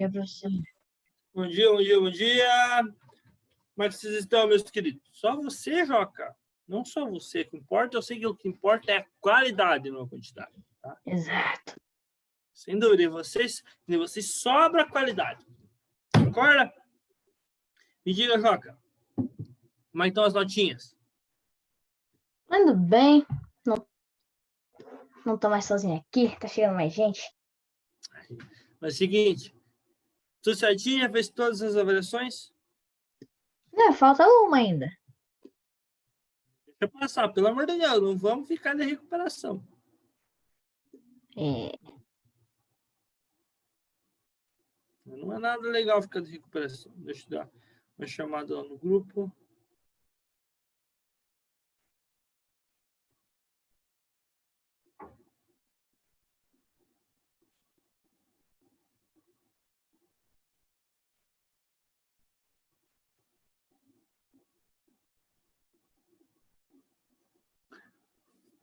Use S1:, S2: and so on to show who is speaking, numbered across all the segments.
S1: dia, professor.
S2: Bom dia, bom dia, bom dia. Como é que vocês estão, meus queridos? Só você, Joca. Não só você. O que importa, eu sei que o que importa é a qualidade, não a quantidade. Tá?
S1: Exato.
S2: Sem dúvida. E vocês sobra a qualidade. Concorda? Me diga, Joca. Como é que estão as notinhas?
S1: Ando bem. Não tô mais sozinho aqui. Tá chegando mais gente.
S2: Mas é o seguinte. Tudo certinho? Já fez todas as avaliações?
S1: Não, falta uma ainda.
S2: Deixa eu passar. Pelo amor de Deus. Não vamos ficar de recuperação. Não é nada legal ficar de recuperação. Deixa eu dar uma chamada lá no grupo.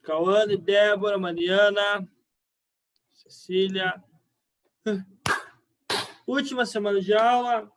S2: Cauane, Débora, Mariana, Cecília. Última semana de aula.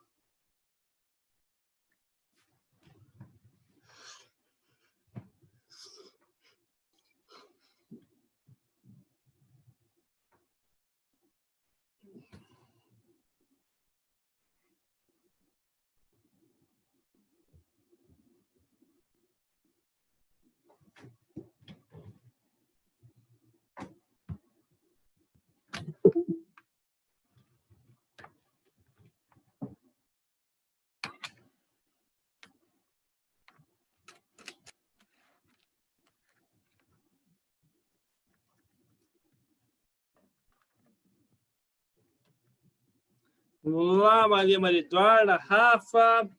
S2: Vamos lá, Maria Eduarda, Rafa.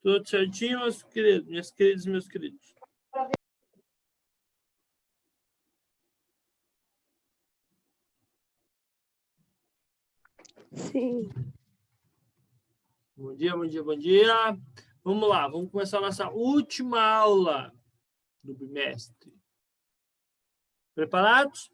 S2: Tudo certinho, meus queridos, minhas queridas e meus queridos?
S3: Sim.
S2: Bom dia, bom dia, bom dia. Vamos lá, vamos começar a nossa última aula do bimestre. Preparados?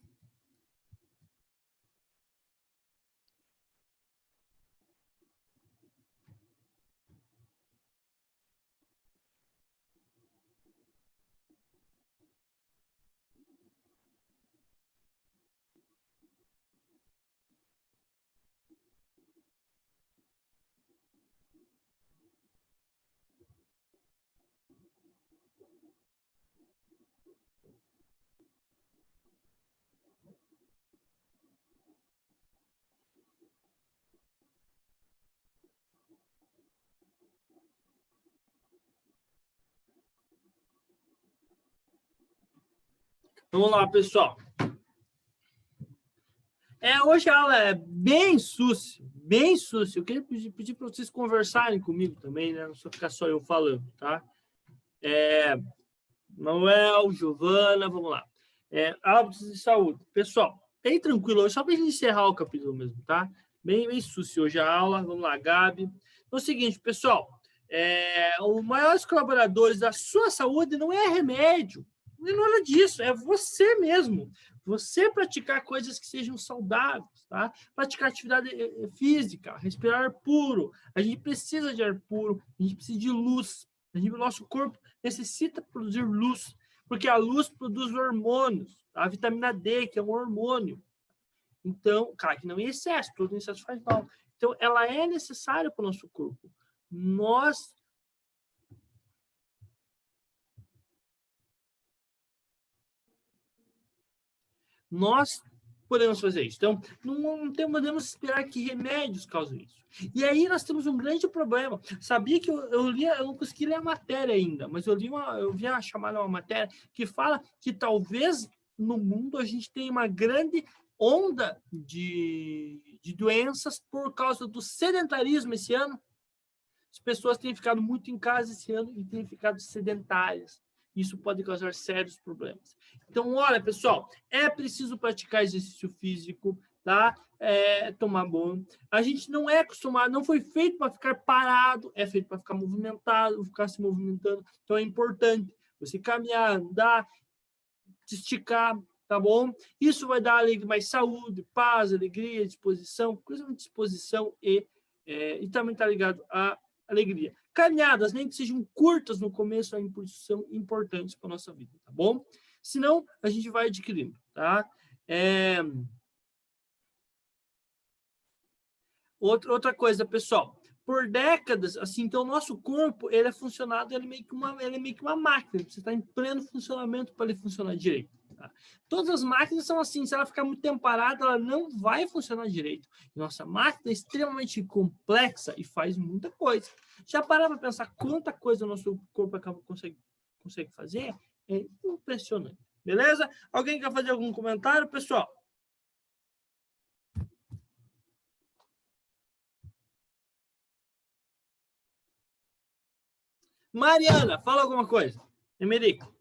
S2: Vamos lá, pessoal. Hoje a aula é bem sucia, bem sucia. Eu queria pedir para vocês conversarem comigo também, né? Não só ficar só eu falando, tá? Manuel, Giovana, vamos lá. Hábitos de saúde. Pessoal, bem tranquilo, só para a gente encerrar o capítulo mesmo, tá? Bem sucio hoje a aula. Vamos lá, Gabi. Então é o seguinte, pessoal, os maiores colaboradores da sua saúde não é remédio, não é nada disso, é você mesmo. Você praticar coisas que sejam saudáveis, tá? Praticar atividade física, respirar ar puro. A gente precisa de ar puro, a gente precisa de luz. O nosso corpo necessita produzir luz, porque a luz produz hormônios, a vitamina D, que é um hormônio. Então, claro que não em excesso, todo em excesso faz mal. Então, ela é necessária para o nosso corpo. Nós podemos fazer isso. Então, não podemos esperar que remédios causem isso. E aí nós temos um grande problema. Sabia que eu não consegui ler a matéria ainda, mas eu vi a chamada uma matéria que fala que talvez no mundo a gente tenha uma grande onda de doenças por causa do sedentarismo esse ano. As pessoas têm ficado muito em casa esse ano e têm ficado sedentárias. Isso pode causar sérios problemas. Então, olha, pessoal, é preciso praticar exercício físico, tá? Tomar banho. A gente não é acostumado, não foi feito para ficar parado, é feito para ficar movimentado, ficar se movimentando. Então, é importante você caminhar, andar, se esticar, tá bom? Isso vai dar mais saúde, paz, alegria, disposição, coisa de disposição e também está ligado à alegria. Caminhadas, nem que sejam curtas no começo, são importantes para a nossa vida, tá bom? Senão, a gente vai adquirindo, tá? Outra coisa, pessoal, por décadas, assim, então o nosso corpo, ele é funcionado, ele é meio que uma máquina, você está em pleno funcionamento para ele funcionar direito. Tá? Todas as máquinas são assim, se ela ficar muito tempo parada, ela não vai funcionar direito. Nossa máquina é extremamente complexa e faz muita coisa. Já pararam para pensar quanta coisa o nosso corpo consegue fazer? É impressionante. Beleza? Alguém quer fazer algum comentário, pessoal? Mariana, fala alguma coisa. Emerico.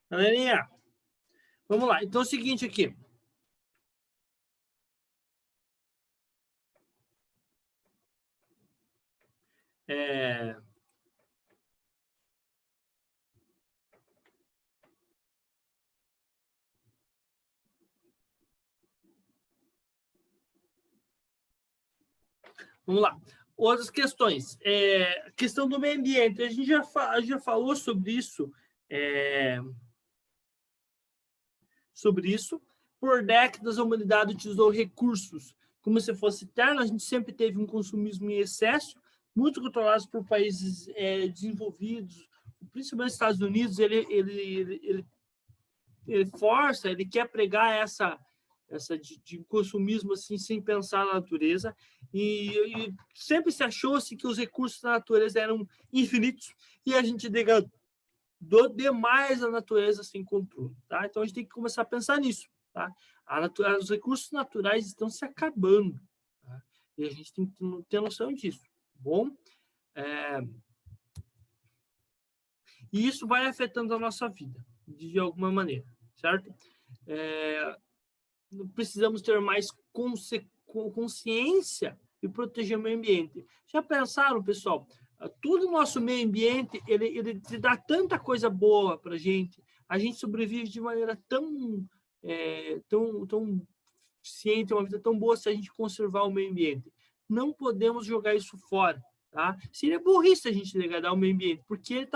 S2: Galerinha, vamos lá. Então é o seguinte aqui. Vamos lá. Outras questões. Questão do meio ambiente. A gente já falou sobre isso. Por décadas, a humanidade utilizou recursos como se fosse eterno. A gente sempre teve um consumismo em excesso, muito controlado por países desenvolvidos, principalmente os Estados Unidos. Ele força, ele quer pregar essa de consumismo assim, sem pensar na natureza, e sempre se achou-se que os recursos da natureza eram infinitos e a gente degradou demais a natureza sem controle. Tá? Então a gente tem que começar a pensar nisso. Tá? Os recursos naturais estão se acabando. Tá? E a gente tem que ter noção disso. Bom? E isso vai afetando a nossa vida, de alguma maneira. Certo? Precisamos ter mais consciência e proteger o meio ambiente. Já pensaram, pessoal? Tudo o nosso meio ambiente, ele dá tanta coisa boa para a gente sobrevive de maneira tão ciente, uma vida tão boa se a gente conservar o meio ambiente. Não podemos jogar isso fora. Tá? Seria burrice a gente degradar o meio ambiente, porque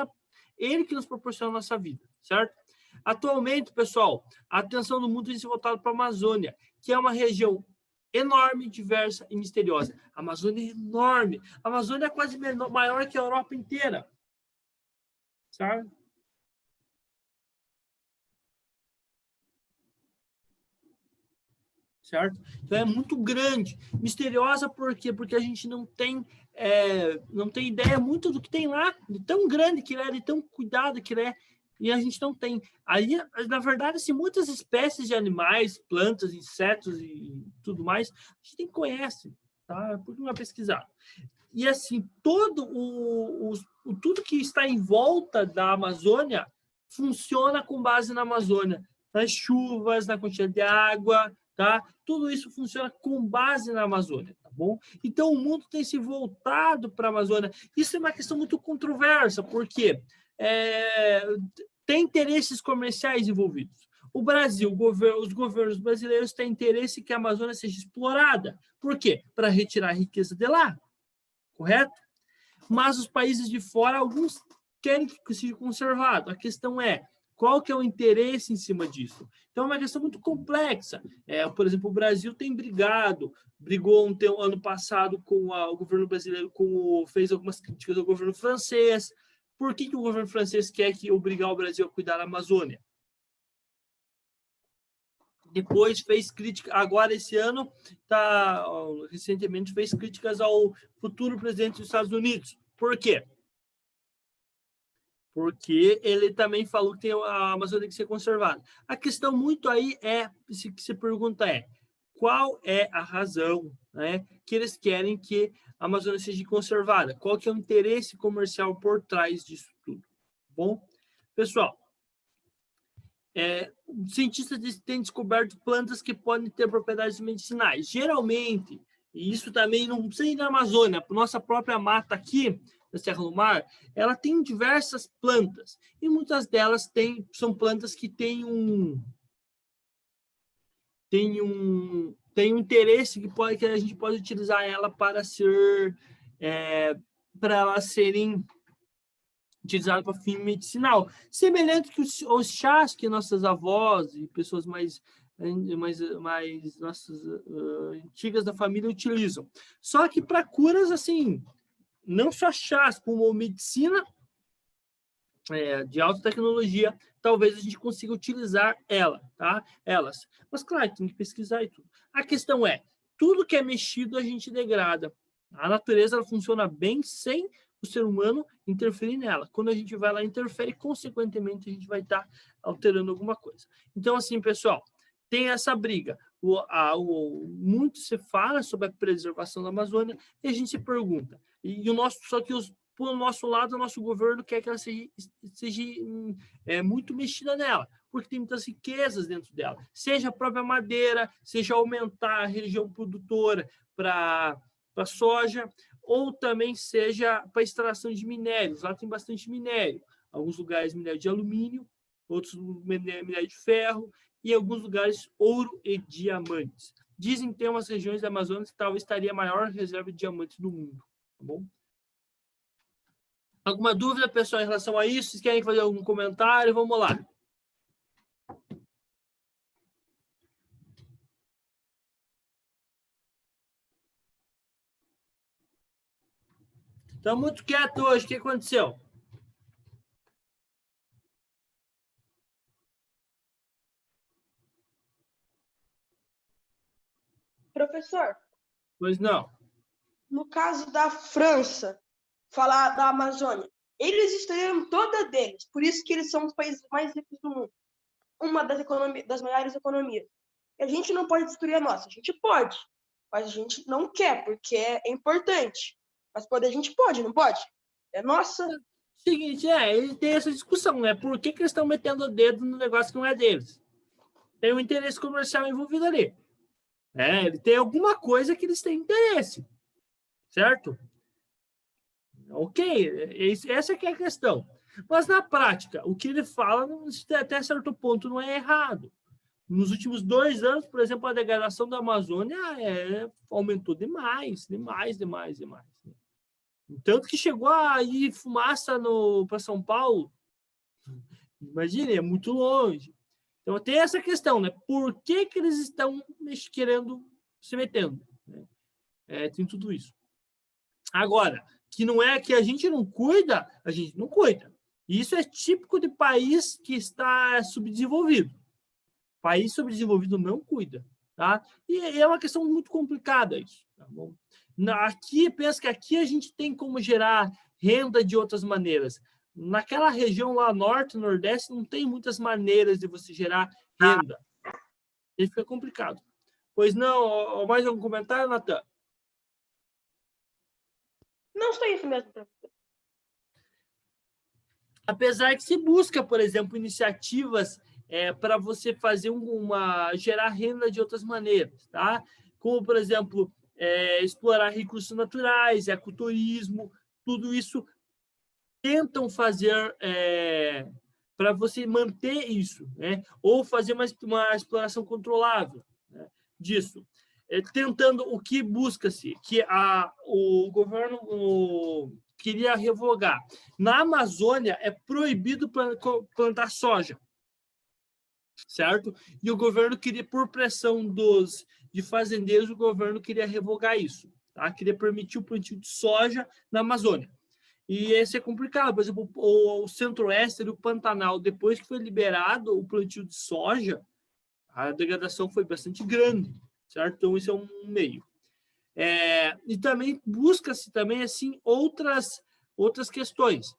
S2: ele que nos proporciona a nossa vida, certo? Atualmente, pessoal, a atenção do mundo tem se voltado para a Amazônia, que é uma região enorme, diversa e misteriosa. A Amazônia é enorme. A Amazônia é quase maior que a Europa inteira. Sabe? Certo? Então é muito grande. Misteriosa por quê? Porque a gente não tem ideia muito do que tem lá, de tão grande que ele é, de tão cuidado que ele é, e a gente não tem. Aí, na verdade, assim, muitas espécies de animais, plantas, insetos e tudo mais, a gente nem conhece, tá? Porque não é pesquisado. E assim, tudo que está em volta da Amazônia funciona com base na Amazônia, nas chuvas, na quantidade de água, tá? Tudo isso funciona com base na Amazônia, tá bom? Então o mundo tem se voltado para a Amazônia. Isso é uma questão muito controversa, porque tem interesses comerciais envolvidos. O Brasil, os governos brasileiros têm interesse que a Amazônia seja explorada. Por quê? Para retirar a riqueza de lá, correto? Mas os países de fora, alguns querem que seja conservado. A questão é, qual que é o interesse em cima disso? Então, é uma questão muito complexa. Por exemplo, o Brasil brigou ano passado com o governo brasileiro, fez algumas críticas ao governo francês. Por que o governo francês quer obrigar o Brasil a cuidar da Amazônia? Depois fez crítica, agora esse ano, recentemente fez críticas ao futuro presidente dos Estados Unidos. Por quê? Porque ele também falou que a Amazônia tem que ser conservada. A questão muito aí que se pergunta qual é a razão, né, que eles querem que a Amazônia seja conservada? Qual que é o interesse comercial por trás disso tudo? Bom, pessoal, cientistas têm descoberto plantas que podem ter propriedades medicinais. Geralmente, e isso também não precisa ir na Amazônia, a nossa própria mata aqui, da Serra do Mar, ela tem diversas plantas, e muitas delas são plantas que têm um interesse que a gente pode utilizar ela para elas serem utilizadas para fim medicinal, semelhante que os chás que nossas avós e pessoas mais nossas antigas da família utilizam. Só que para curas assim, não só chás, como medicina de alta tecnologia, talvez a gente consiga utilizar elas. Mas, claro, tem que pesquisar e tudo. A questão é, tudo que é mexido a gente degrada. A natureza ela funciona bem sem o ser humano interferir nela. Quando a gente vai lá e interfere, consequentemente, a gente vai estar alterando alguma coisa. Então, assim, pessoal, tem essa briga. Muito se fala sobre a preservação da Amazônia e a gente se pergunta. Só que por nosso lado, o nosso governo quer que ela seja muito mexida nela, porque tem muitas riquezas dentro dela. Seja a própria madeira, seja aumentar a região produtora para soja, ou também seja para extração de minérios. Lá tem bastante minério. Alguns lugares minério de alumínio, outros minério de ferro, e em alguns lugares ouro e diamantes. Dizem que tem umas regiões da Amazônia que talvez estaria a maior reserva de diamantes do mundo. Tá bom? Alguma dúvida, pessoal, em relação a isso? Vocês querem fazer algum comentário? Vamos lá. Estão muito quietos hoje. O que aconteceu?
S3: Professor,
S2: Pois não.
S3: no caso da França, falar da Amazônia, eles destruíram toda deles, por isso que eles são os países mais ricos do mundo. Uma das maiores economias. E a gente não pode destruir a nossa. A gente pode, mas a gente não quer, porque é importante. Mas poder a gente pode, não pode? É nossa.
S2: Seguinte, ele tem essa discussão, né? Por que eles estão metendo o dedo no negócio que não é deles? Tem um interesse comercial envolvido ali. Ele tem alguma coisa que eles têm interesse. Certo? Ok, essa que é a questão. Mas, na prática, o que ele fala, até certo ponto, não é errado. Nos últimos 2 anos, por exemplo, a degradação da Amazônia aumentou demais. Tanto que chegou a ir fumaça para São Paulo. Imagine, é muito longe. Então, tem essa questão, né? Por que eles estão querendo se metendo? Né? Tem tudo isso. Agora, que não é que a gente não cuida, a gente não cuida. Isso é típico de país que está subdesenvolvido. País subdesenvolvido não cuida. Tá? E é uma questão muito complicada isso. Tá bom? Pensa que aqui a gente tem como gerar renda de outras maneiras. Naquela região lá, norte, nordeste, não tem muitas maneiras de você gerar renda. E fica complicado. Pois não, mais algum comentário, Natan?
S3: Não só isso mesmo, professor.
S2: Apesar que se busca, por exemplo, iniciativas para você fazer gerar renda de outras maneiras, tá? Como, por exemplo, explorar recursos naturais, ecoturismo, tudo isso tentam fazer para você manter isso, né? Ou fazer uma exploração controlável, né, disso. Tentando o que busca-se, que o governo queria revogar. Na Amazônia é proibido plantar soja, certo? E o governo queria, por pressão de fazendeiros, o governo queria revogar isso, tá? Queria permitir o plantio de soja na Amazônia. E esse é complicado. Por exemplo, o Centro-Oeste e o Pantanal, depois que foi liberado o plantio de soja, a degradação foi bastante grande, certo? Então, isso é um meio. E também busca-se também assim outras questões,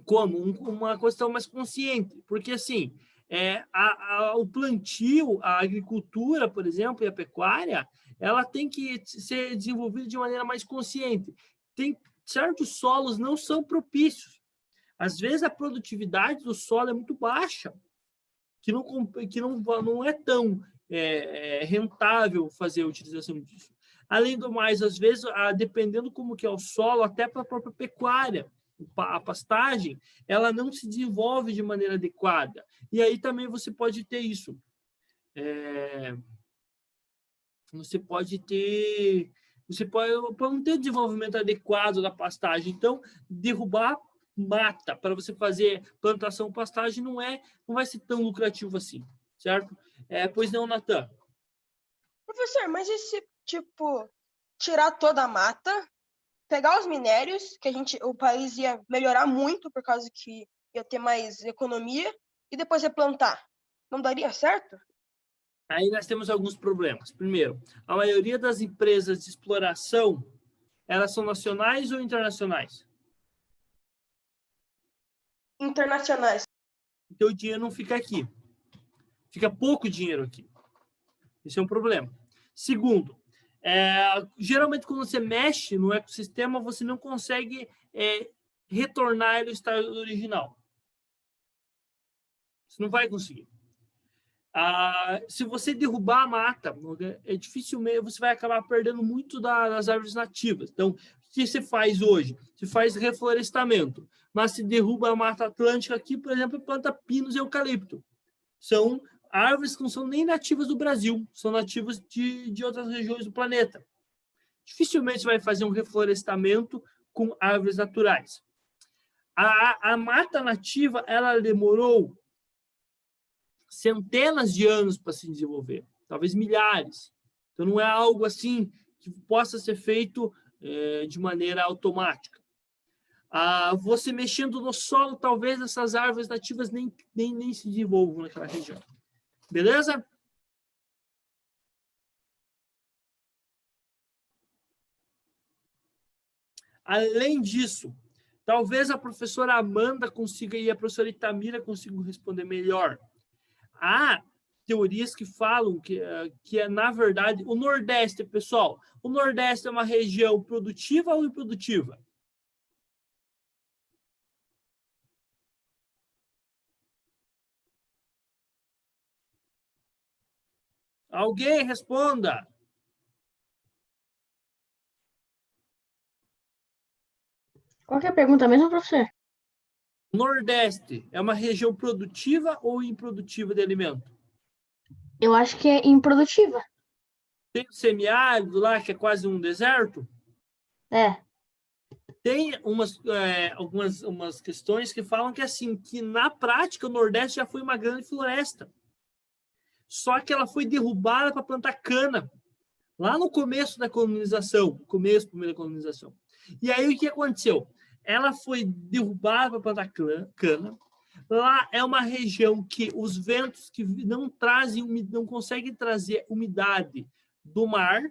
S2: como uma questão mais consciente, porque assim o plantio, a agricultura, por exemplo, e a pecuária, ela tem que ser desenvolvida de maneira mais consciente. Certos solos não são propícios. Às vezes a produtividade do solo é muito baixa. não é tão rentável fazer a utilização disso. Além do mais, às vezes, dependendo como que é o solo, até para a própria pecuária, a pastagem, ela não se desenvolve de maneira adequada. E aí também você pode ter isso. Você pode não ter desenvolvimento adequado da pastagem. Então, derrubar mata para você fazer plantação pastagem não vai ser tão lucrativo assim, certo? Pois não, Natan?
S3: Professor, mas e se, tirar toda a mata, pegar os minérios, que o país ia melhorar muito por causa que ia ter mais economia, e depois replantar? Não daria certo?
S2: Aí nós temos alguns problemas. Primeiro, a maioria das empresas de exploração, elas são nacionais ou internacionais?
S3: Internacionais.
S2: Então o dinheiro não fica aqui. Fica pouco dinheiro aqui. Esse é um problema. Segundo, geralmente quando você mexe no ecossistema, você não consegue retornar ele ao estado original. Você não vai conseguir. Se você derrubar a mata, dificilmente você vai acabar perdendo muito das árvores nativas. Então, o que você faz hoje? Você faz reflorestamento, mas se derruba a Mata Atlântica aqui, por exemplo, planta pinos e eucalipto. São árvores que não são nem nativas do Brasil, são nativas de outras regiões do planeta. Dificilmente você vai fazer um reflorestamento com árvores naturais. A mata nativa, ela demorou centenas de anos para se desenvolver, talvez milhares. Então, não é algo assim que possa ser feito de maneira automática. Você mexendo no solo, talvez essas árvores nativas nem se desenvolvam naquela região. Beleza? Além disso, talvez a professora Amanda consiga e a professora Itamira consigam responder melhor. Há teorias que falam que na verdade, o Nordeste, pessoal, o Nordeste é uma região produtiva ou improdutiva? Alguém responda.
S1: Qual que é a pergunta mesmo, professor?
S2: Nordeste é uma região produtiva ou improdutiva de alimento?
S1: Eu acho que é improdutiva.
S2: Tem o semiárido lá, que é quase um deserto. Tem umas questões que falam que, assim, que na prática o Nordeste já foi uma grande floresta. Só que ela foi derrubada para plantar cana. Lá no começo da colonização, da primeira colonização. E aí o que aconteceu? Ela foi derrubada para plantar cana. Lá é uma região que os ventos que não conseguem trazer umidade do mar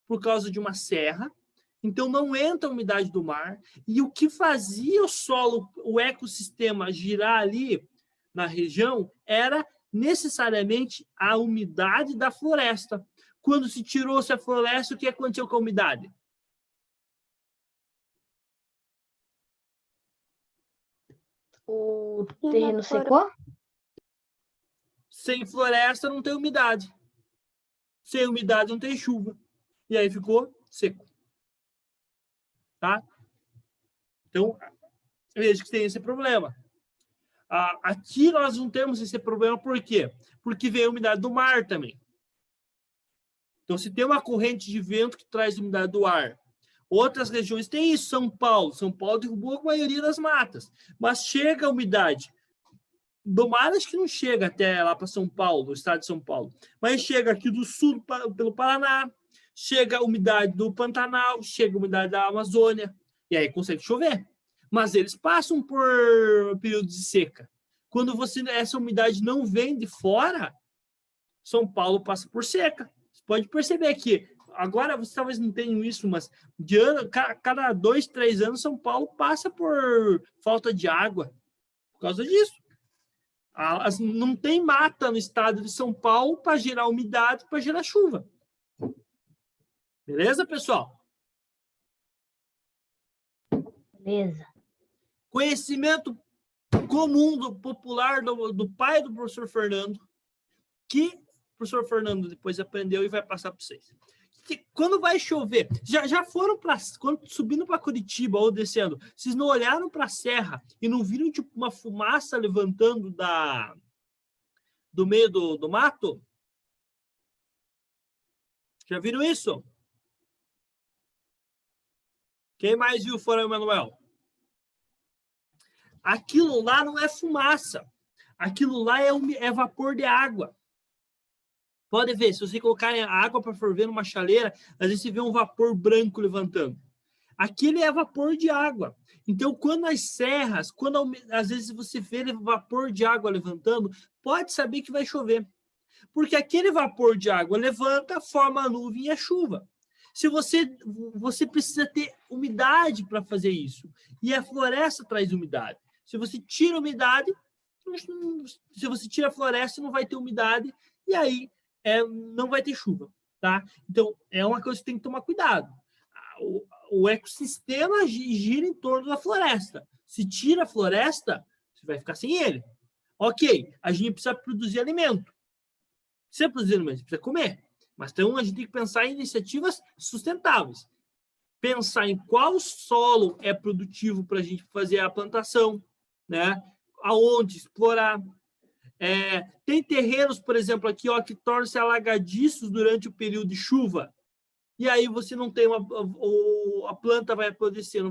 S2: por causa de uma serra. Então não entra a umidade do mar. E o que fazia o solo, o ecossistema girar ali na região era necessariamente a umidade da floresta. Quando se tirou-se a floresta, o que aconteceu com a umidade?
S1: O terreno secou?
S2: Sem floresta não tem umidade. Sem umidade não tem chuva. E aí ficou seco. Tá? Então, veja que tem esse problema. Aqui nós não temos esse problema, por quê? Porque vem a umidade do mar também. Então, se tem uma corrente de vento que traz umidade do ar, outras regiões têm isso. São Paulo derrubou a maioria das matas, mas chega a umidade do mar, acho que não chega até lá para São Paulo, no estado de São Paulo, mas chega aqui do sul pelo Paraná, chega a umidade do Pantanal, chega a umidade da Amazônia, e aí consegue chover. Mas eles passam por períodos de seca. Quando essa umidade não vem de fora, São Paulo passa por seca. Você pode perceber que agora você talvez não tenha isso, mas cada 2, 3 anos São Paulo passa por falta de água por causa disso. Não tem mata no estado de São Paulo para gerar umidade, para gerar chuva. Beleza, pessoal?
S1: Beleza.
S2: Conhecimento comum, popular do pai do professor Fernando, que o professor Fernando depois aprendeu e vai passar para vocês. Quando vai chover, já foram subindo para Curitiba ou descendo, vocês não olharam para a serra e não viram tipo uma fumaça levantando do meio do mato? Já viram isso? Quem mais viu fora o Emanuel? Aquilo lá não é fumaça. Aquilo lá é vapor de água. Pode ver, se você colocar a água para ferver numa chaleira, às vezes você vê um vapor branco levantando. Aquilo é vapor de água. Então, quando as serras, às vezes você vê vapor de água levantando, pode saber que vai chover. Porque aquele vapor de água levanta, forma a nuvem e a chuva. Se você precisa ter umidade para fazer isso. E a floresta traz umidade. Se você tira a umidade, se você tira a floresta, não vai ter umidade, e aí não vai ter chuva, tá? Então, é uma coisa que tem que tomar cuidado. O ecossistema gira em torno da floresta. Se tira a floresta, você vai ficar sem ele. Ok, a gente precisa produzir alimento. Precisa produzir alimento, precisa comer. Mas então a gente tem que pensar em iniciativas sustentáveis. Pensar em qual solo é produtivo para a gente fazer a plantação, né? Aonde explorar. Tem terrenos, por exemplo, aqui, ó, que tornam-se alagadiços durante o período de chuva. E aí você não tem a planta vai apodrecer,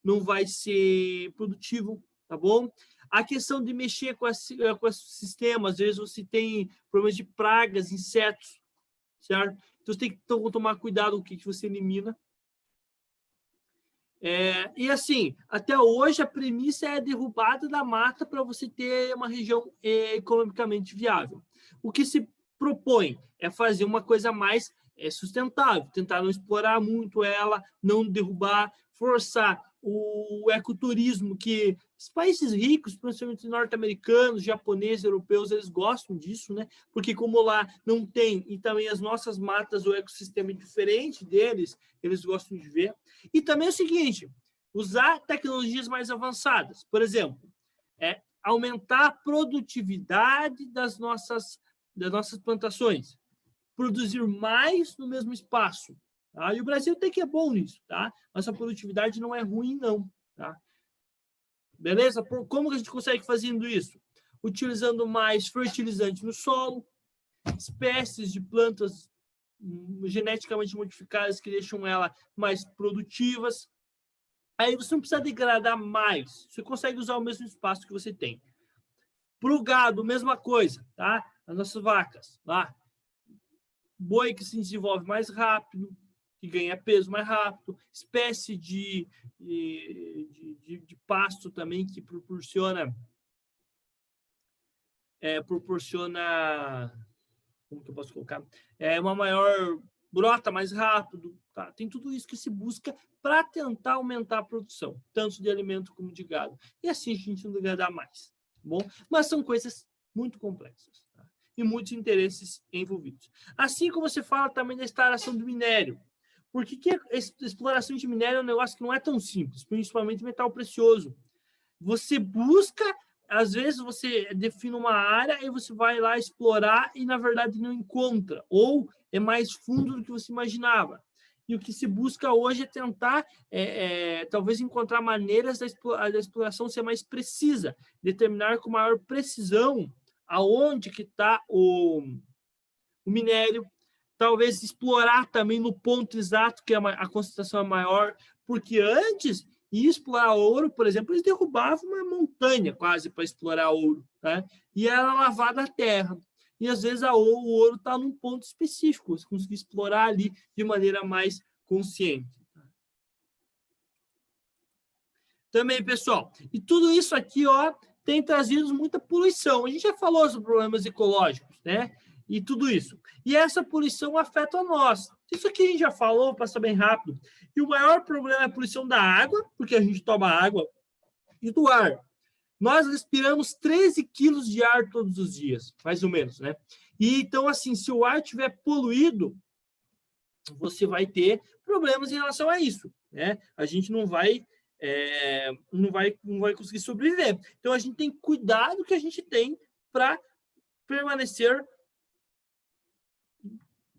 S2: não vai ser produtivo, tá bom? A questão de mexer com esse sistema, às vezes você tem problemas de pragas, insetos, certo? Então você tem que tomar cuidado com o que você elimina. E assim, até hoje a premissa é a derrubada da mata para você ter uma região economicamente viável. O que se propõe é fazer uma coisa mais sustentável, tentar não explorar muito ela, não derrubar, forçar o ecoturismo, que os países ricos, principalmente norte-americanos, japoneses, europeus, eles gostam disso, né? Porque como lá não tem, e também as nossas matas, o ecossistema é diferente deles, eles gostam de ver. E também é o seguinte, usar tecnologias mais avançadas. Por exemplo, aumentar a produtividade das nossas plantações. Produzir mais no mesmo espaço. Tá? E o Brasil tem que é bom nisso, tá? Nossa produtividade não é ruim, não. Tá? Beleza? Como que a gente consegue fazendo isso? Utilizando mais fertilizante no solo, espécies de plantas geneticamente modificadas que deixam ela mais produtivas. Aí você não precisa degradar mais. Você consegue usar o mesmo espaço que você tem. Para o gado, mesma coisa, tá? As nossas vacas, lá. Boi que se desenvolve mais rápido, que ganha peso mais rápido, espécie de pasto também que proporciona, como que eu posso colocar? Uma maior brota mais rápido, tá? Tem tudo isso que se busca para tentar aumentar a produção, tanto de alimento como de gado. E assim a gente não degradar mais, tá bom? Mas são coisas muito complexas, tá? E muitos interesses envolvidos. Assim como você fala também da exploração do minério. Por que a exploração de minério é um negócio que não é tão simples, principalmente metal precioso? Você busca, às vezes você define uma área e você vai lá explorar e, na verdade, não encontra, ou é mais fundo do que você imaginava. E o que se busca hoje é tentar, talvez, encontrar maneiras da exploração ser mais precisa, determinar com maior precisão aonde que está o minério, talvez explorar também no ponto exato que a concentração é maior, porque antes, explorar ouro, por exemplo, eles derrubavam uma montanha quase para explorar ouro, né? E era lavada a terra. E às vezes o ouro está num ponto específico, você conseguir explorar ali de maneira mais consciente. Também, pessoal, e tudo isso aqui, ó, tem trazido muita poluição. A gente já falou sobre problemas ecológicos, né? E tudo isso. E essa poluição afeta a nós. Isso aqui a gente já falou, passa bem rápido. E o maior problema é a poluição da água, porque a gente toma água, e do ar. Nós respiramos 13 quilos de ar todos os dias, mais ou menos, né? E então, assim, se o ar estiver poluído, você vai ter problemas em relação a isso, né? A gente não vai não vai conseguir sobreviver. Então, a gente tem que cuidar do que a gente tem para permanecer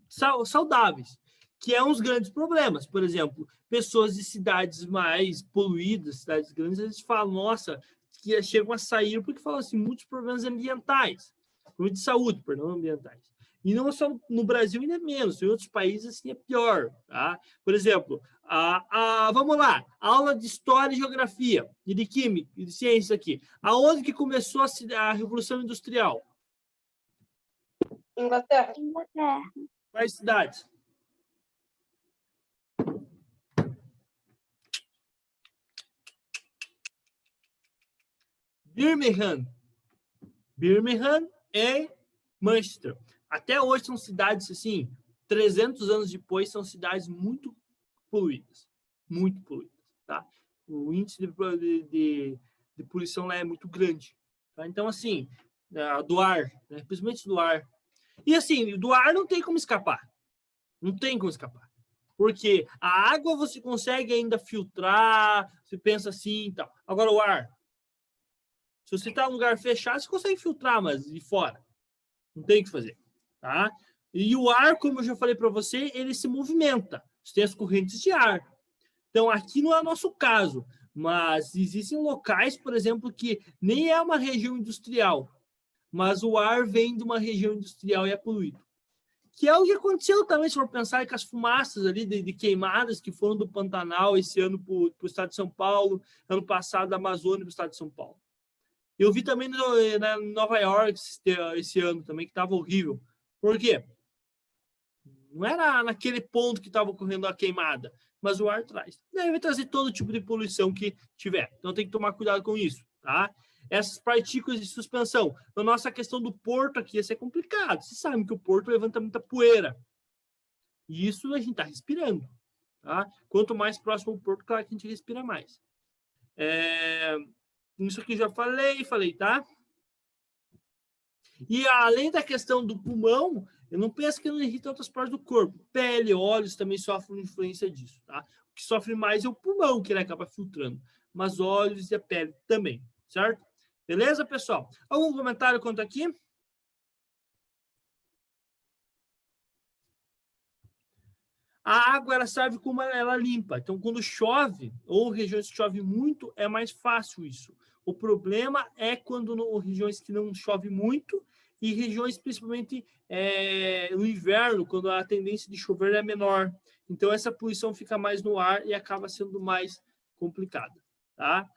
S2: saudáveis, que é um dos grandes problemas. Por exemplo, pessoas de cidades mais poluídas, cidades grandes, eles falam, nossa, que chegam a sair porque falam assim, muitos problemas ambientais, problemas de saúde, perdão, ambientais. E não só no Brasil, ainda menos. Em outros países, assim, é pior. Tá? Por exemplo, vamos lá, aula de História e Geografia, e de Química, e de Ciências aqui. Aonde que começou a Revolução Industrial?
S3: Inglaterra.
S2: Quais cidades? Birmingham e Manchester. Até hoje são cidades, assim, 300 anos depois, são cidades muito poluídas. Muito poluídas, tá? O índice de poluição lá é muito grande. Tá? Então, assim, do ar, né? Principalmente do ar. E, assim, do ar não tem como escapar. Não tem como escapar. Porque a água você consegue ainda filtrar, você pensa assim e tal. Agora, o ar, se você está em um lugar fechado, você consegue filtrar, mas de fora. Não tem o que fazer. Tá? E o ar, como eu já falei para você, ele se movimenta. Você tem as correntes de ar. Então, aqui não é o nosso caso, mas existem locais, por exemplo, que nem é uma região industrial, mas o ar vem de uma região industrial e é poluído. Que é o que aconteceu também, se for pensar com as fumaças ali de queimadas que foram do Pantanal esse ano para o estado de São Paulo, ano passado da Amazônia para o estado de São Paulo. Eu vi também na Nova York esse ano também, que estava horrível. Por quê? Não era naquele ponto que estava ocorrendo a queimada, mas o ar traz. Deve trazer todo tipo de poluição que tiver. Então tem que tomar cuidado com isso, tá? Essas partículas de suspensão. Na nossa questão do porto aqui, isso é complicado. Vocês sabem que o porto levanta muita poeira. E isso a gente está respirando, tá? Quanto mais próximo ao porto, claro que a gente respira mais. Isso aqui já falei, tá? E além da questão do pulmão, eu não penso que não irrita outras partes do corpo. Pele, olhos também sofrem influência disso, tá? O que sofre mais é o pulmão, que ele acaba filtrando. Mas olhos e a pele também, certo? Beleza, pessoal? Algum comentário quanto aqui? A água, ela serve como ela limpa. Então, quando chove, ou regiões que chove muito, é mais fácil isso. O problema é quando regiões que não chove muito e regiões, principalmente no inverno, quando a tendência de chover é menor. Então, essa poluição fica mais no ar e acaba sendo mais complicada, tá?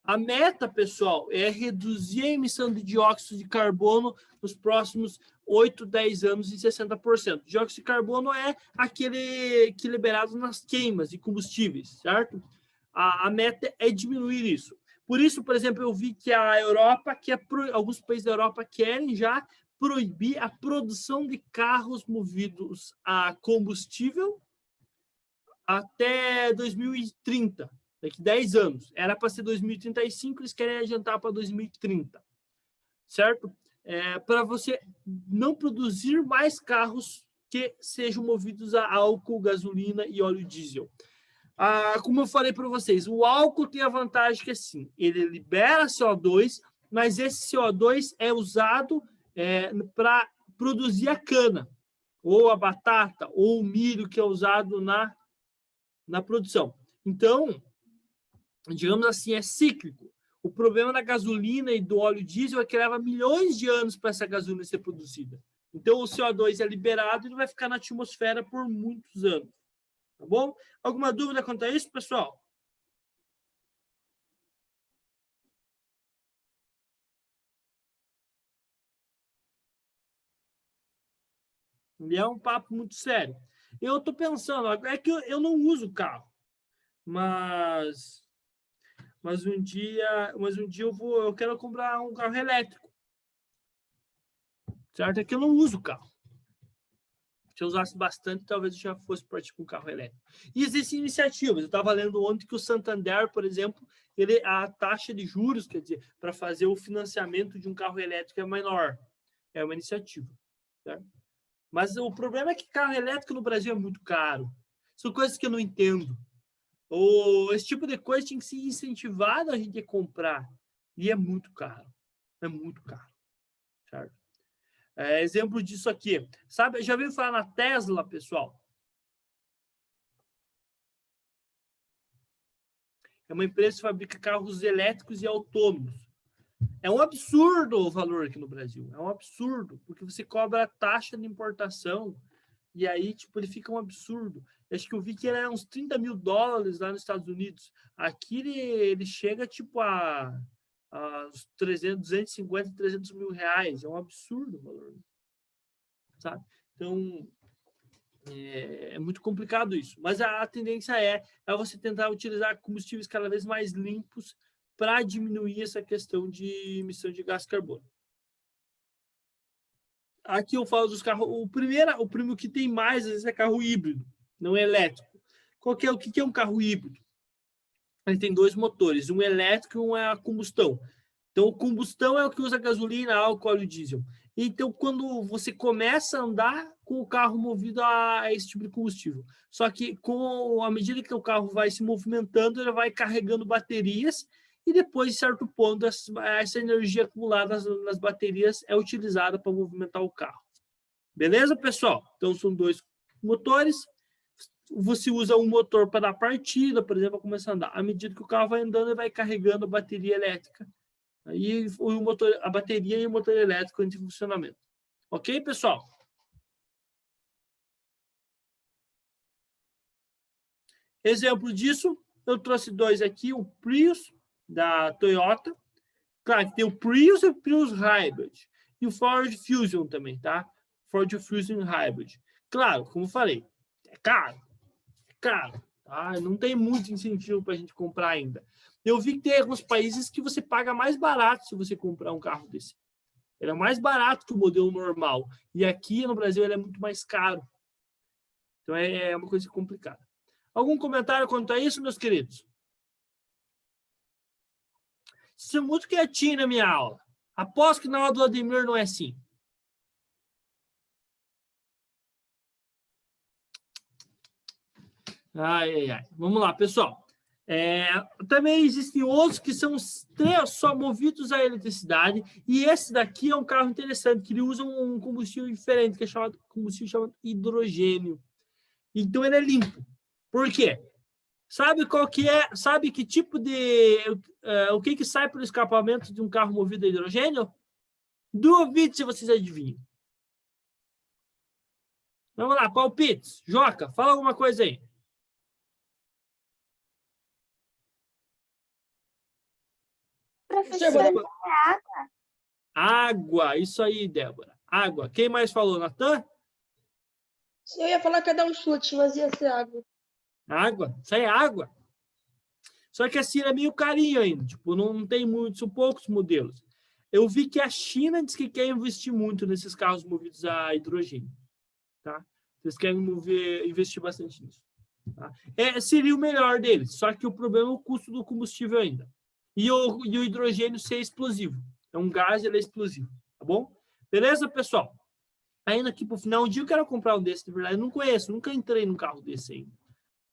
S2: A meta, pessoal, é reduzir a emissão de dióxido de carbono nos próximos 8, 10 anos em 60%. Dióxido de carbono é aquele que é liberado nas queimas de combustíveis, certo? A meta é diminuir isso. Por isso, por exemplo, eu vi que a Europa, alguns países da Europa querem já proibir a produção de carros movidos a combustível até 2030. Daqui 10 anos. Era para ser 2035, eles querem adiantar para 2030. Certo? Para você não produzir mais carros que sejam movidos a álcool, gasolina e óleo diesel. Como eu falei para vocês, o álcool tem a vantagem que, assim, ele libera CO2, mas esse CO2 é usado para produzir a cana, ou a batata, ou o milho que é usado na produção. Então, digamos assim, é cíclico. O problema da gasolina e do óleo diesel é que leva milhões de anos para essa gasolina ser produzida. Então, o CO2 é liberado e ele vai ficar na atmosfera por muitos anos. Tá bom? Alguma dúvida quanto a isso, pessoal? E é um papo muito sério. Eu estou pensando, é que eu não uso carro, mas um dia eu quero comprar um carro elétrico. Certo? É que eu não uso carro. Se eu usasse bastante, talvez eu já fosse partir com um carro elétrico. E existem iniciativas. Eu estava lendo ontem que o Santander, por exemplo, a taxa de juros, quer dizer, para fazer o financiamento de um carro elétrico é menor. É uma iniciativa. Certo? Mas o problema é que carro elétrico no Brasil é muito caro. São coisas que eu não entendo. Ou esse tipo de coisa tinha que ser incentivado a gente a comprar. E é muito caro. É muito caro. Certo? Exemplo disso aqui. Sabe, já ouviu falar na Tesla, pessoal? É uma empresa que fabrica carros elétricos e autônomos. É um absurdo o valor aqui no Brasil. É um absurdo, porque você cobra a taxa de importação e aí, tipo, ele fica um absurdo. Acho que eu vi que era uns 30 mil dólares lá nos Estados Unidos. Aqui ele chega, tipo, a uns 300, 250, 300 mil reais. É um absurdo o valor. Sabe? Então, é muito complicado isso. Mas a tendência é você tentar utilizar combustíveis cada vez mais limpos para diminuir essa questão de emissão de gás carbono. Aqui eu falo dos carros. O primeiro que tem mais, às vezes, é carro híbrido, não é elétrico. O que é um carro híbrido? Ele tem dois motores, um elétrico e um é a combustão. Então, combustão é o que usa gasolina, álcool, óleo diesel. Então, quando você começa a andar com o carro movido a esse tipo de combustível. Só que, à medida que o carro vai se movimentando, ele vai carregando baterias e depois, de certo ponto, essa energia acumulada nas baterias é utilizada para movimentar o carro. Beleza, pessoal? Então, são dois motores. Você usa um motor para dar partida, por exemplo, para começar a andar. À medida que o carro vai andando, ele vai carregando a bateria elétrica. Aí a bateria e o motor elétrico em funcionamento. Ok, pessoal? Exemplo disso, eu trouxe dois aqui, o Prius, da Toyota. Claro que tem o Prius e o Prius Hybrid. E o Ford Fusion também, tá? Ford Fusion Hybrid. Claro, como eu falei, é caro. É caro. Tá? Não tem muito incentivo para a gente comprar ainda. Eu vi que tem alguns países que você paga mais barato se você comprar um carro desse. Ele é mais barato que o modelo normal. E aqui no Brasil ele é muito mais caro. Então é uma coisa complicada. Algum comentário quanto a isso, meus queridos? Estou muito quietinho na minha aula. Aposto que na aula do Ademir não é assim. Ai, ai, ai. Vamos lá, pessoal. Também existem outros que são só movidos à eletricidade. E esse daqui é um carro interessante, que ele usa um combustível diferente, que é chamado hidrogênio. Então, ele é limpo. Por quê? Sabe qual que é? Sabe que tipo de... o que sai pelo escapamento de um carro movido a hidrogênio? Duvido se vocês adivinham. Vamos lá, palpites. Joca, fala alguma coisa aí.
S4: Professor, água.
S2: Água, isso aí, Débora. Água. Quem mais falou, Natan?
S3: Eu ia falar que ia dar um chute, mas ia ser água.
S2: Água, isso aí é água. Só que assim é meio carinho ainda, tipo, não tem muitos, são poucos modelos. Eu vi que a China diz que quer investir muito nesses carros movidos a hidrogênio, tá? Eles querem investir bastante nisso. Tá? Seria o melhor deles, só que o problema é o custo do combustível ainda. E o hidrogênio ser explosivo. É um gás, ele é explosivo, tá bom? Beleza, pessoal? Ainda aqui pro final, um dia eu quero comprar um desse, de verdade. Eu não conheço, nunca entrei num carro desse ainda.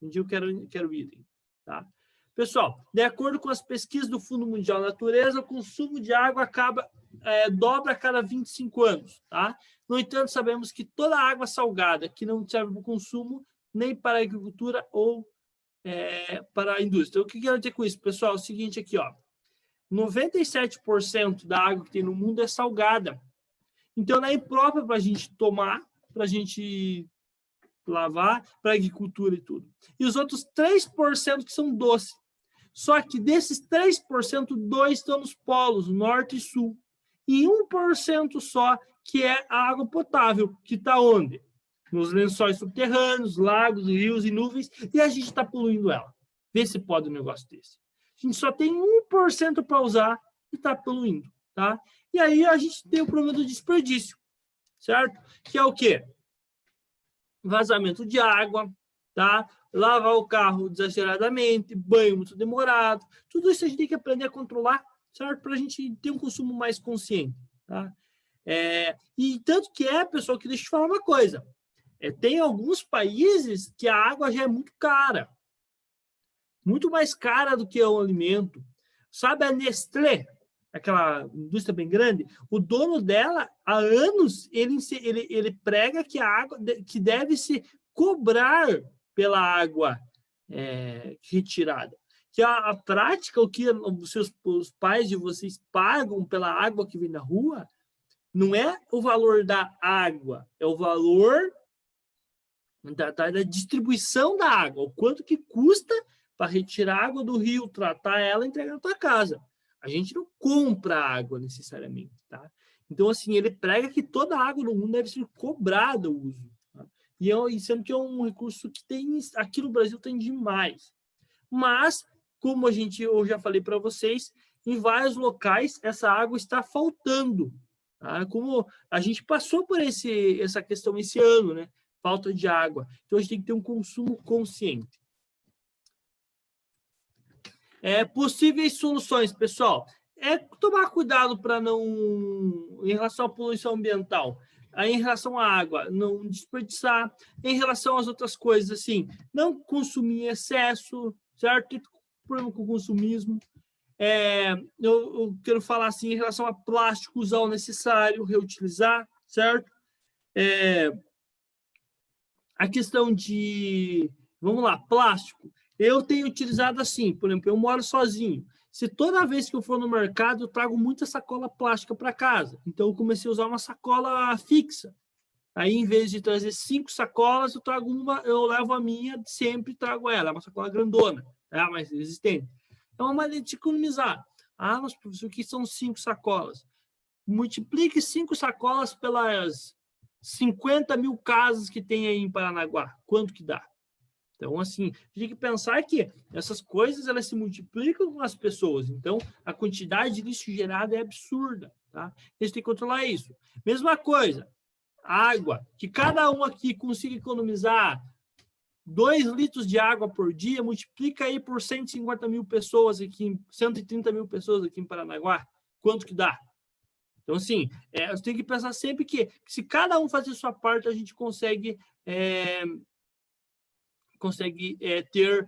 S2: Um dia eu quero ir, tá? Pessoal, de acordo com as pesquisas do Fundo Mundial da Natureza, o consumo de água dobra a cada 25 anos, tá? No entanto, sabemos que toda água salgada que não serve para o consumo, nem para a agricultura ou para a indústria. O que eu quero dizer com isso, pessoal? É o seguinte aqui, ó. 97% da água que tem no mundo é salgada. Então, ela é imprópria para a gente tomar, para a gente lavar, para a agricultura e tudo. E os outros 3% que são doces. Só que desses 3%, 2% estão nos polos, norte e sul. E 1% só que é a água potável, que está onde? Nos lençóis subterrâneos, lagos, rios e nuvens, e a gente está poluindo ela. Vê se pode um negócio desse. A gente só tem 1% para usar e está poluindo, tá? E aí a gente tem o problema do desperdício, certo? Que é o quê? Vazamento de água, tá? Lavar o carro exageradamente, banho muito demorado. Tudo isso a gente tem que aprender a controlar, certo? Para a gente ter um consumo mais consciente, tá? E tanto que pessoal, que deixa eu te falar uma coisa. Tem alguns países que a água já é muito cara. muito mais cara do que o alimento. Sabe a Nestlé, aquela indústria bem grande? O dono dela, há anos, ele prega que a água que deve se cobrar pela água retirada. Que a prática, o que os pais de vocês pagam pela água que vem da rua, não é o valor da água, é o valor da distribuição da água, o quanto que custa para retirar a água do rio, tratar ela e entregar na tua casa. A gente não compra água necessariamente, tá? Então, assim, ele prega que toda a água do mundo deve ser cobrada o uso. Tá? E sendo que é um recurso que tem, aqui no Brasil tem demais. Mas, como eu já falei para vocês, em vários locais essa água está faltando. Tá? Como a gente passou por essa questão esse ano, né? Falta de água. Então, a gente tem que ter um consumo consciente. Possíveis soluções, pessoal. Tomar cuidado para não... Em relação à poluição ambiental, em relação à água, não desperdiçar. Em relação às outras coisas, assim, não consumir em excesso, certo? Tem problema com o consumismo. Eu quero falar assim, em relação a plástico, usar o necessário, reutilizar, certo? A questão de, vamos lá, plástico. Eu tenho utilizado assim, por exemplo, eu moro sozinho. Se toda vez que eu for no mercado, eu trago muita sacola plástica para casa. Então, eu comecei a usar uma sacola fixa. Aí, em vez de trazer 5 sacolas, eu trago uma, eu levo a minha, sempre trago ela. É uma sacola grandona, tá? Mais resistente. É uma maneira de economizar. Ah, mas professor, o que são 5 sacolas? Multiplique 5 sacolas pelas 50 mil casas que tem aí em Paranaguá. Quanto que dá? Então, assim, a gente tem que pensar que essas coisas, elas se multiplicam com as pessoas. Então, a quantidade de lixo gerado é absurda, tá? A gente tem que controlar isso. Mesma coisa, água. Que cada um aqui consiga economizar 2 litros de água por dia, multiplica aí por 150 mil pessoas aqui, 130 mil pessoas aqui em Paranaguá. Quanto que dá? Então, assim, você tem que pensar sempre que se cada um fazer a sua parte, a gente consegue ter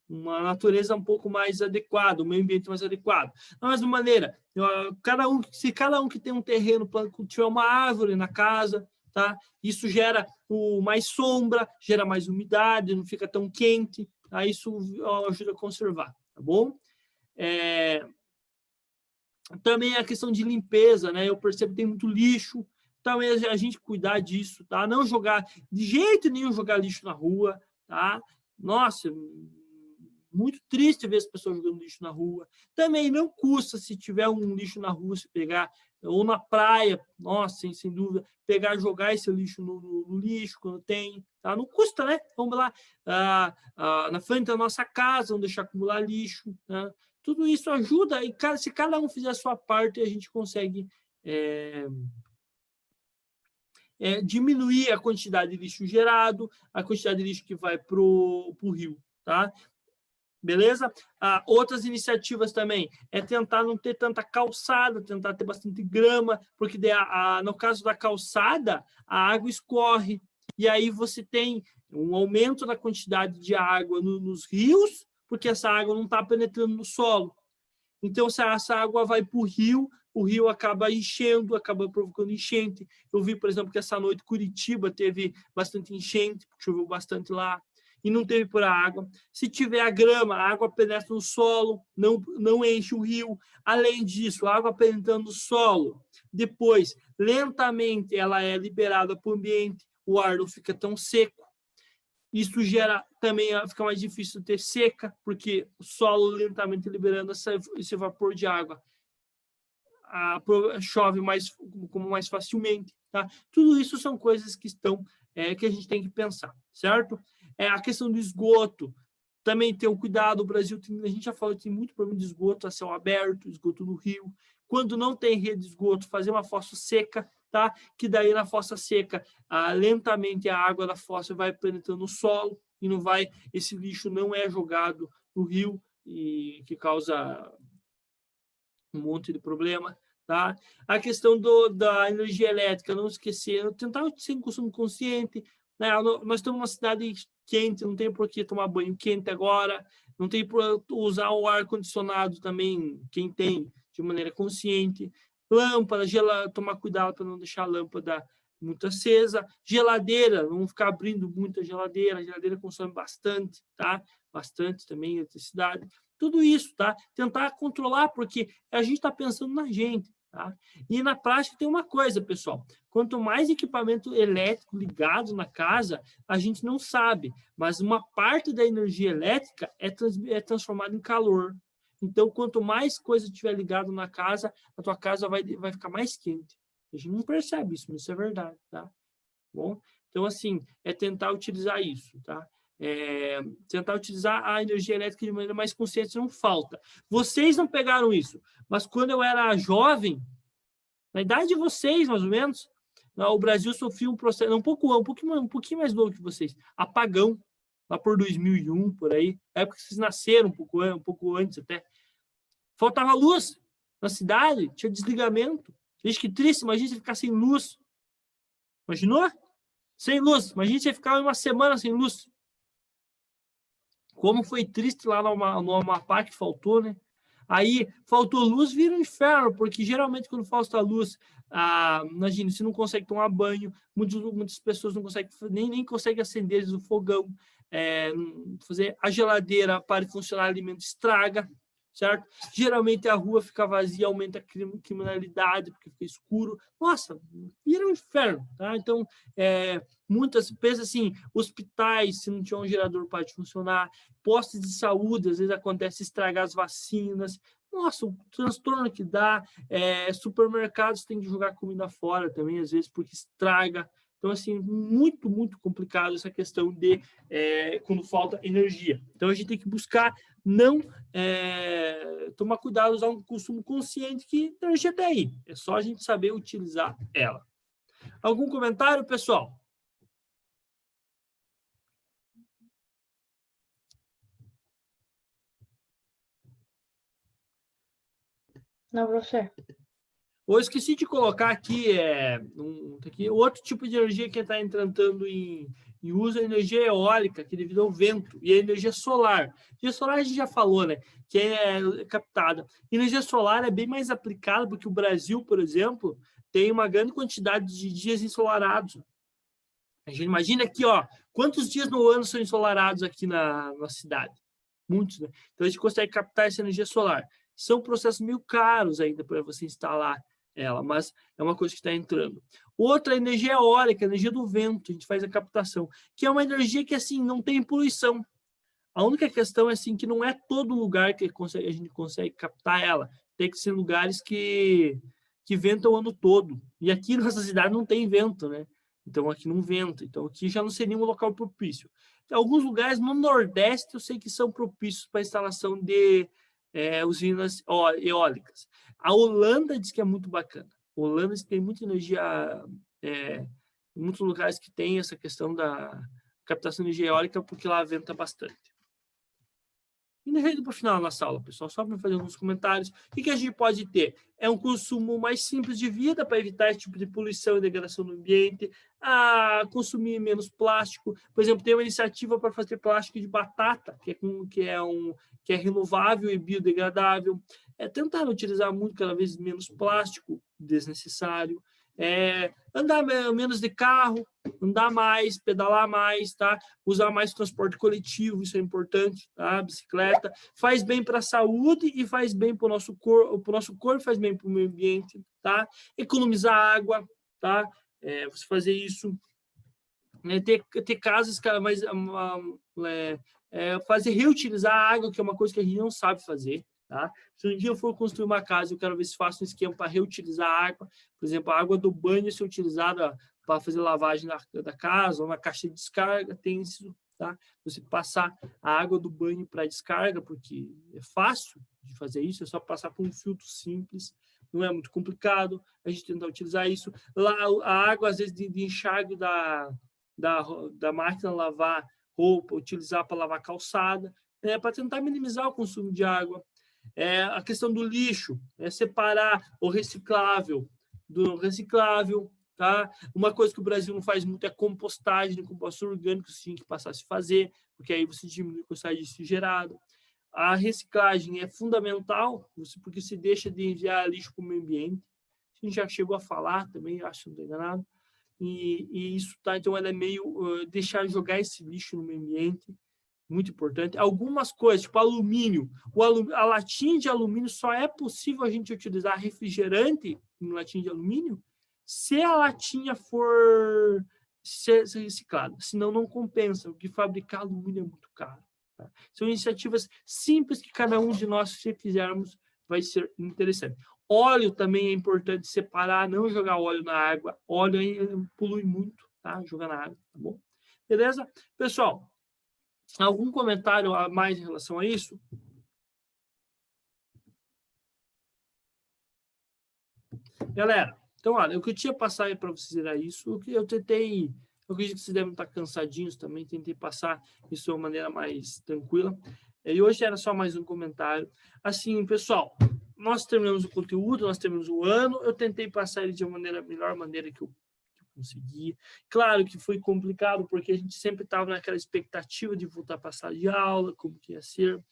S2: uma natureza um pouco mais adequada, um meio ambiente mais adequado. Da mesma maneira, se cada um que tem um terreno, tiver uma árvore na casa, tá? Isso gera mais sombra, gera mais umidade, não fica tão quente, tá? Isso ajuda a conservar, tá bom? Também a questão de limpeza, né? Eu percebo que tem muito lixo, também a gente cuidar disso, tá? Não jogar, de jeito nenhum jogar lixo na rua, tá? Nossa, muito triste ver as pessoas jogando lixo na rua. Também não custa, se tiver um lixo na rua, se pegar, ou na praia, nossa, sem dúvida, pegar, jogar esse lixo no lixo, quando tem, tá? Não custa, né? Vamos lá, na frente da nossa casa, não deixar acumular lixo, né? Tudo isso ajuda, e se cada um fizer a sua parte, a gente consegue diminuir a quantidade de lixo gerado, a quantidade de lixo que vai para o rio, tá? Beleza? Outras iniciativas também tentar não ter tanta calçada, tentar ter bastante grama, porque no caso da calçada, a água escorre, e aí você tem um aumento da quantidade de água nos rios, porque essa água não está penetrando no solo. Então, se essa água vai para o rio acaba enchendo, acaba provocando enchente. Eu vi, por exemplo, que essa noite Curitiba teve bastante enchente, porque choveu bastante lá, e não teve por água. Se tiver a grama, a água penetra no solo, não enche o rio. Além disso, a água penetrando no solo, depois, lentamente, ela é liberada para o ambiente, o ar não fica tão seco. Isso gera também, fica mais difícil ter seca, porque o solo lentamente liberando esse vapor de água chove mais facilmente, tá? Tudo isso são coisas que que a gente tem que pensar, certo? A questão do esgoto, também ter um cuidado. O Brasil, a gente já falou que tem muito problema de esgoto a céu aberto, esgoto no rio. Quando não tem rede de esgoto, fazer uma fossa seca, tá? Que daí na fossa seca, lentamente a água da fossa vai penetrando no solo e esse lixo não é jogado no rio, e que causa um monte de problema, tá? A questão da energia elétrica, não esquecer, tentar ser um consumo consciente, né? Nós estamos numa cidade quente, não tem por que tomar banho quente agora, não tem por usar o ar-condicionado também, quem tem, de maneira consciente. Lâmpada, tomar cuidado para não deixar a lâmpada muito acesa. Geladeira, não ficar abrindo muita geladeira, a geladeira consome bastante, tá? Bastante também eletricidade. Tudo isso, tá? Tentar controlar, porque a gente está pensando na gente, tá? E na prática tem uma coisa, pessoal, quanto mais equipamento elétrico ligado na casa, a gente não sabe, mas uma parte da energia elétrica é transformada em calor. Então, quanto mais coisa tiver ligado na casa, a tua casa vai ficar mais quente. A gente não percebe isso, mas isso é verdade, tá? Bom, então, assim, é tentar utilizar isso, tá? Tentar utilizar a energia elétrica de maneira mais consciente, não falta. Vocês não pegaram isso, mas quando eu era jovem, na idade de vocês, mais ou menos, o Brasil sofreu um processo, um pouquinho mais novo que vocês, apagão, lá por 2001, por aí, época que vocês nasceram, um pouco antes até. Faltava luz na cidade, tinha desligamento. Gente, que triste, imagina você ficar sem luz. Imaginou? Sem luz. Imagina você ficar uma semana sem luz. Como foi triste lá no Amapá que faltou, né? Aí, faltou luz, vira um inferno, porque geralmente quando falta luz, imagina, você não consegue tomar banho, muitas pessoas não conseguem, nem conseguem acender o fogão, fazer a geladeira para funcionar, alimento estraga, certo? Geralmente a rua fica vazia, aumenta a criminalidade, porque fica escuro. Nossa, vira um inferno, tá? Então, muitas, pensa assim, hospitais, se não tiver um gerador, pode funcionar, postos de saúde, às vezes acontece estragar as vacinas. Nossa, o transtorno que dá, supermercados tem que jogar comida fora também, às vezes, porque estraga. Então, assim, muito, muito complicado essa questão de quando falta energia. Então, a gente tem que buscar não tomar cuidado, usar um consumo consciente, que a energia está aí. É só a gente saber utilizar ela. Algum comentário, pessoal?
S1: Não, professor.
S2: Eu esqueci de colocar aqui, outro tipo de energia que está entrando em uso, é a energia eólica, que devido ao vento, e a energia solar. Energia solar a gente já falou, né? Que é captada. Energia solar é bem mais aplicada, porque o Brasil, por exemplo, tem uma grande quantidade de dias ensolarados. A gente imagina aqui, ó, quantos dias no ano são ensolarados aqui na cidade? Muitos, né? Então a gente consegue captar essa energia solar. São processos meio caros ainda para você instalar ela, mas é uma coisa que está entrando. Outra é a energia eólica, a energia do vento, a gente faz a captação, que é uma energia que, assim, não tem poluição. A única questão é, assim, que não é todo lugar que a gente consegue captar ela. Tem que ser lugares que ventam o ano todo. E aqui nessa cidade não tem vento, né? Então, aqui não venta. Então, aqui já não seria um local propício. Tem alguns lugares no Nordeste eu sei que são propícios para a instalação de usinas eólicas. A Holanda diz que é muito bacana. A Holanda diz que tem muita energia, em muitos lugares que tem essa questão da captação de energia eólica, porque lá venta bastante. E indo para o final da nossa aula, pessoal, só para fazer alguns comentários. O que a gente pode ter? É um consumo mais simples de vida para evitar esse tipo de poluição e degradação do ambiente, consumir menos plástico. Por exemplo, tem uma iniciativa para fazer plástico de batata, que é renovável e biodegradável. Tentar utilizar cada vez menos plástico desnecessário. Andar menos de carro, andar mais, pedalar mais, tá? Usar mais transporte coletivo, isso é importante, tá? Bicicleta faz bem para a saúde e faz bem para o nosso corpo, faz bem para o meio ambiente, tá? Economizar água, tá? Você fazer isso, ter casas mais fazer reutilizar a água, que é uma coisa que a gente não sabe fazer. Tá? Se um dia eu for construir uma casa, eu quero ver se faço um esquema para reutilizar a água. Por exemplo, a água do banho ser utilizada para fazer lavagem da casa ou na caixa de descarga, tem isso, tá? Você passar a água do banho para descarga, porque é fácil de fazer isso, é só passar por um filtro simples, não é muito complicado, a gente tenta utilizar isso. Lá, a água, às vezes, de enxágue da máquina lavar roupa, utilizar para lavar calçada, para tentar minimizar o consumo de água. A questão do lixo, separar o reciclável do reciclável, tá? Uma coisa que o Brasil não faz muito é compostagem, composto orgânico, você tinha que passar a se fazer, porque aí você diminui a quantidade de lixo gerado. A reciclagem é fundamental, porque se deixa de enviar lixo para o meio ambiente. A gente já chegou a falar também, acho que não estou enganado. E isso, tá? Então, ela é meio deixar jogar esse lixo no meio ambiente, muito importante. Algumas coisas, tipo alumínio. A latinha de alumínio só é possível a gente utilizar refrigerante em latinha de alumínio se a latinha for ser reciclada. Senão, não compensa, porque fabricar alumínio é muito caro. Tá? São iniciativas simples que cada um de nós, se fizermos, vai ser interessante. Óleo também é importante separar, não jogar óleo na água. Óleo aí polui muito, tá? Jogar na água, tá bom? Beleza? Pessoal, algum comentário a mais em relação a isso? Galera, então, olha, o que eu tinha passado para vocês era isso. O que eu tentei, eu acredito que vocês devem estar cansadinhos também, tentei passar isso de uma maneira mais tranquila. E hoje era só mais um comentário. Assim, pessoal, nós terminamos o conteúdo, nós terminamos o ano, eu tentei passar ele de uma melhor maneira que eu consegui. Claro que foi complicado, porque a gente sempre estava naquela expectativa de voltar para a sala de aula, como que ia ser.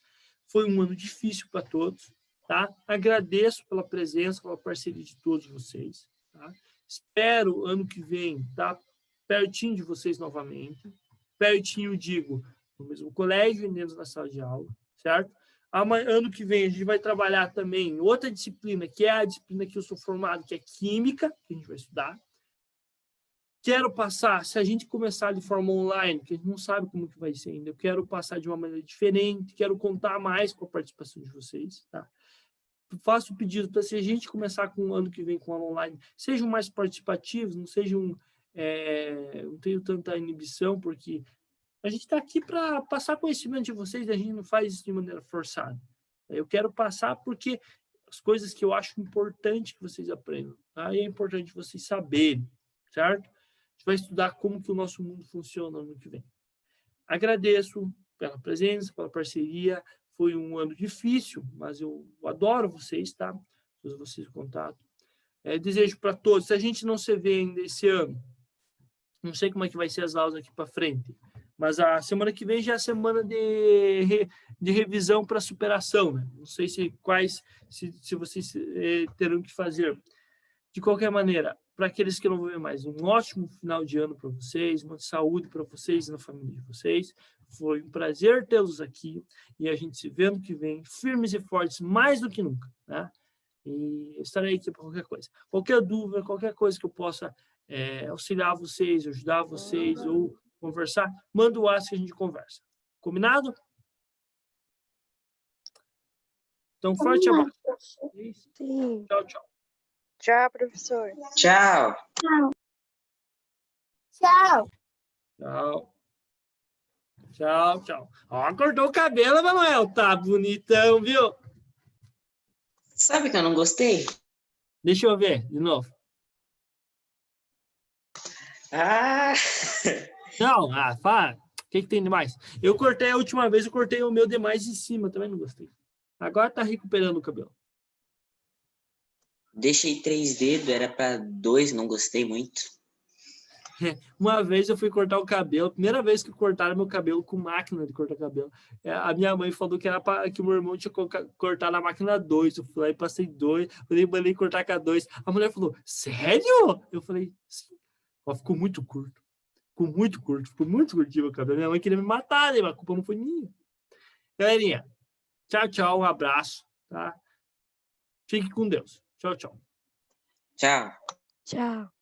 S2: Foi um ano difícil para todos, tá? Agradeço pela presença, pela parceria de todos vocês, tá? Espero, ano que vem, estar pertinho de vocês novamente. Pertinho, digo, no mesmo colégio e dentro da sala de aula, certo? Ano que vem a gente vai trabalhar também outra disciplina, que é a disciplina que eu sou formado, que é Química, que a gente vai estudar. Quero passar, se a gente começar de forma online, que a gente não sabe como que vai ser ainda, eu quero passar de uma maneira diferente, quero contar mais com a participação de vocês, tá? Faço o pedido para, se a gente começar com o ano que vem com aula online, sejam mais participativos, não sejam, não tenho tanta inibição, porque a gente está aqui para passar conhecimento de vocês, a gente não faz isso de maneira forçada. Eu quero passar porque as coisas que eu acho importante que vocês aprendam, tá? E é importante vocês saberem, certo? A gente vai estudar como que o nosso mundo funciona no ano que vem. Agradeço pela presença, pela parceria. Foi um ano difícil, mas eu adoro vocês, tá? Todos vocês em contato. Desejo para todos, se a gente não se vê ainda esse ano, não sei como é que vai ser as aulas aqui para frente, mas a semana que vem já é a semana de revisão para superação, né? Não sei se vocês terão que fazer. De qualquer maneira, para aqueles que não vão ver mais, um ótimo final de ano para vocês, muita saúde para vocês e na família de vocês. Foi um prazer tê-los aqui e a gente se vê no que vem, firmes e fortes, mais do que nunca, né? E estarei aqui para qualquer coisa. Qualquer dúvida, qualquer coisa que eu possa auxiliar vocês, ajudar vocês ou conversar, manda o WhatsApp que a gente conversa. Combinado? Então, forte abraço.
S4: Sim.
S2: Tchau, tchau.
S4: Tchau, professor.
S5: Tchau.
S1: Tchau.
S2: Tchau. Tchau, tchau. Ó, cortou o cabelo, Manuel. Tá bonitão, viu?
S5: Sabe que eu não gostei?
S2: Deixa eu ver, de novo.
S5: Ah!
S2: Não, fala. O que tem de mais? Eu cortei a última vez, eu cortei o meu demais em cima, também não gostei. Agora tá recuperando o cabelo.
S5: Deixei 3 dedos, era para 2, não gostei muito.
S2: Uma vez eu fui cortar o cabelo, primeira vez que cortaram meu cabelo com máquina de cortar cabelo. A minha mãe falou que era que o meu irmão tinha que cortar na máquina 2. Eu fui lá e passei 2, eu mandei cortar com a 2. A mulher falou, sério? Eu falei, sim. Ó, ficou muito curto. Ficou muito curtinho o cabelo. Minha mãe queria me matar, né? Mas a culpa não foi minha. Galerinha, tchau, tchau, um abraço, tá? Fique com Deus. Tchau, tchau.
S5: Tchau.
S4: Tchau.